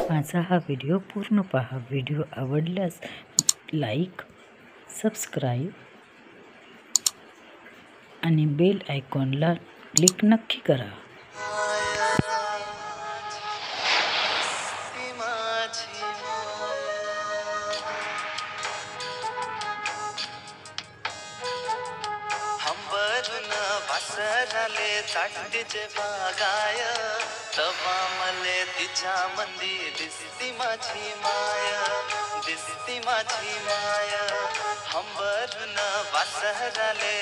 माझा हा व्हिडिओ पूर्ण पहा. व्हिडिओ आवडल्यास लाईक, सबस्क्राईब आणि बेल आयकॉनला क्लिक नक्की करा. हंबरून वासराले चाटतीचे बागाय, तवा मले तिच्या मंदी दिसती माझी माय, दिसती माझी माय. हंबरून वासराले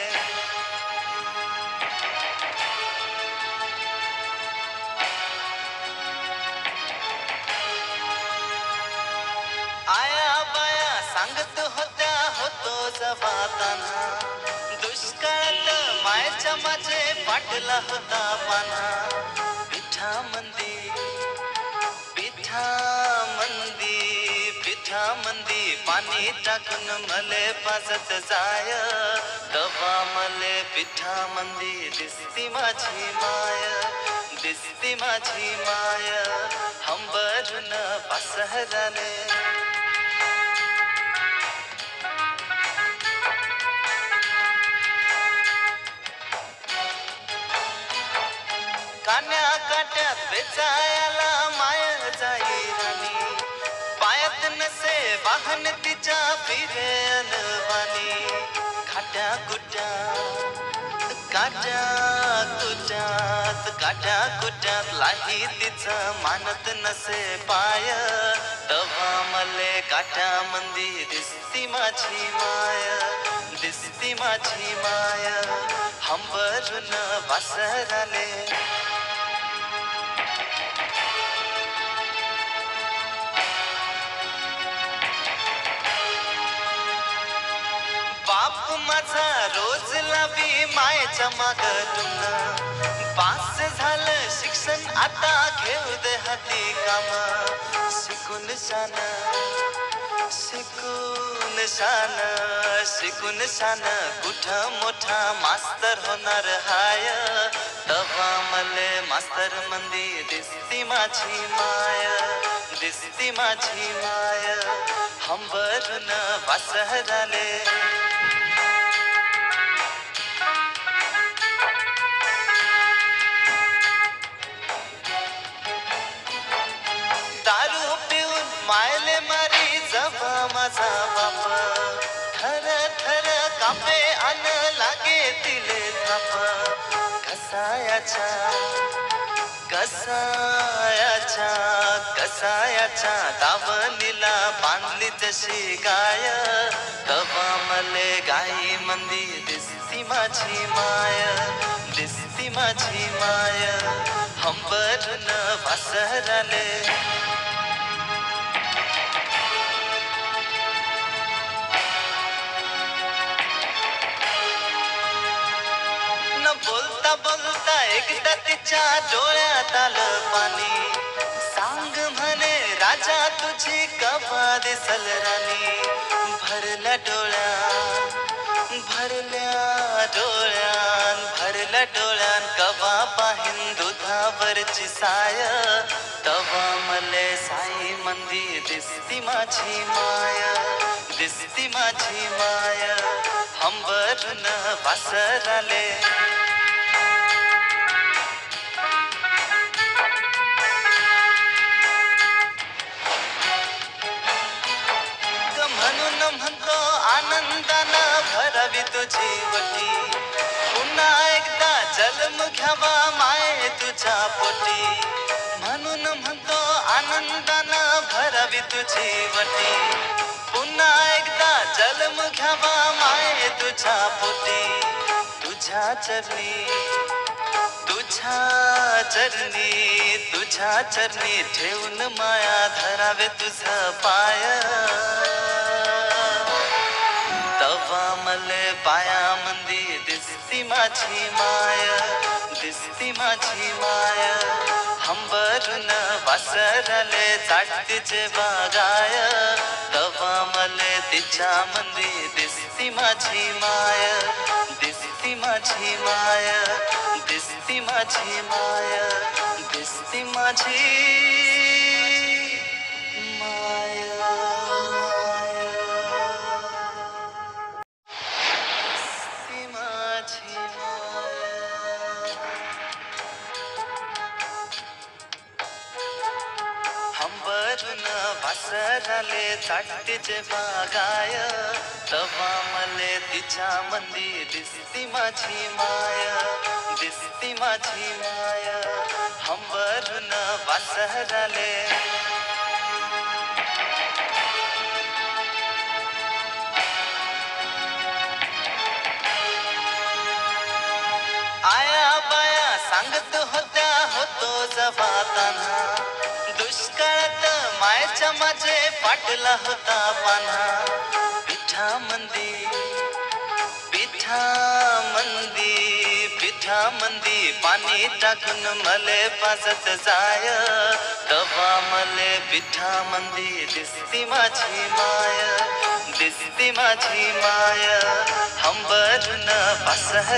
आया बाया सांगत होत्या होतो जबाताना, दुष्काळात मायच्या माझे पाटला होता पाना. पिठा मंदी पिठा मंदी पिठा मंदी पाणी टाकून मले पाजत जाय, तवा मले पिठा मंदी दिसती माझी माय, दिसती माझी माय. हंबरून वासराले कान्या काट्यात वेचायला माय जाई राणी, पायात नसे वाहन तिच्या फिरे अलवानी. खाट्या कुट्यात काट्या कुट्यात काट्या कुट्यात लाही तिचं मानत नसे पाय, तवा मले काट्या मंदी दिसती माझी माय, दिसती माझी माय. हंबरून वासराले बाप माझा रोज लावी मायच्या मागून, पास झालं शिक्षण आता घेऊ दे हाती काम. शिकून शान शिकून शान शिकून शान कुठं मोठा मास्तर होणार हाय, तवा मले मास्तर मंदी दिसती माझी माय, दिसती माझी माय. हंबरून वासराले दारू पिऊन मायले मारी जबा माझा बाप, थर थर कापे अन लागे तिले थाप. कसायाच्या कसायाच्या कसायाच्या दावणीला बांधली जशी गाय, तवा मले गाई मंदी दिसती माझी माय, दिसती माझी माय. हंबरून वासराले न बोलता बोलता एकदा तिच्या डोळ्यात आलं पाणी. सांग म्हणे राजा तुझी कवा दिसल राणी. भरल्या डोळ्यात भरल्या डोळ्यान भरल्या डोळ्यान कवा पाहिन दुधावरची साय, तवा मले साई मंदी दिसती माझी माय, दिसती माझी माय. हंबरून वासराले म्हणून म्हणतो आनंदानं भरावी तुझी वटी, पुन्हा एकदा जन्म घ्यावा माय तुझ्या पोटी. म्हणून म्हणतो आनंदानं भरावी तुझी वटी, पुन्हा एकदा जन्म घ्यावा माय तुझ्या पोटी. तुझ्या चरणी तुझ्या चरणी तुझ्या चरणी ठेवून माया धरावे तुझं पाय, तवा मले पाया मंदी दिसती माझी माय, दिसती माझी माय. हंबरून वासराले चाटतीचे बागाय, तवा मले तिच्या मंदी दिसती माझी माय, दिसती माझी माय, दिसती माझी माय, दिसती माझी वासराले चाटते जेव्हा गाय, तवा मले तिच्या मंदी दिसती माझी माय, दिसती माझी माय. हंबरून वासराले आया बाया सांगत होत्या होतो जवाताना, दुष्काळात मायच्या माझे फाटला होता पान्हा. पिठामंदी पिठामंदी पाणी टाकून मले पाजत जाय, तवा मले पिठामंदी दिसती माझी माय, दिसती माझी माय. हंबरून वासर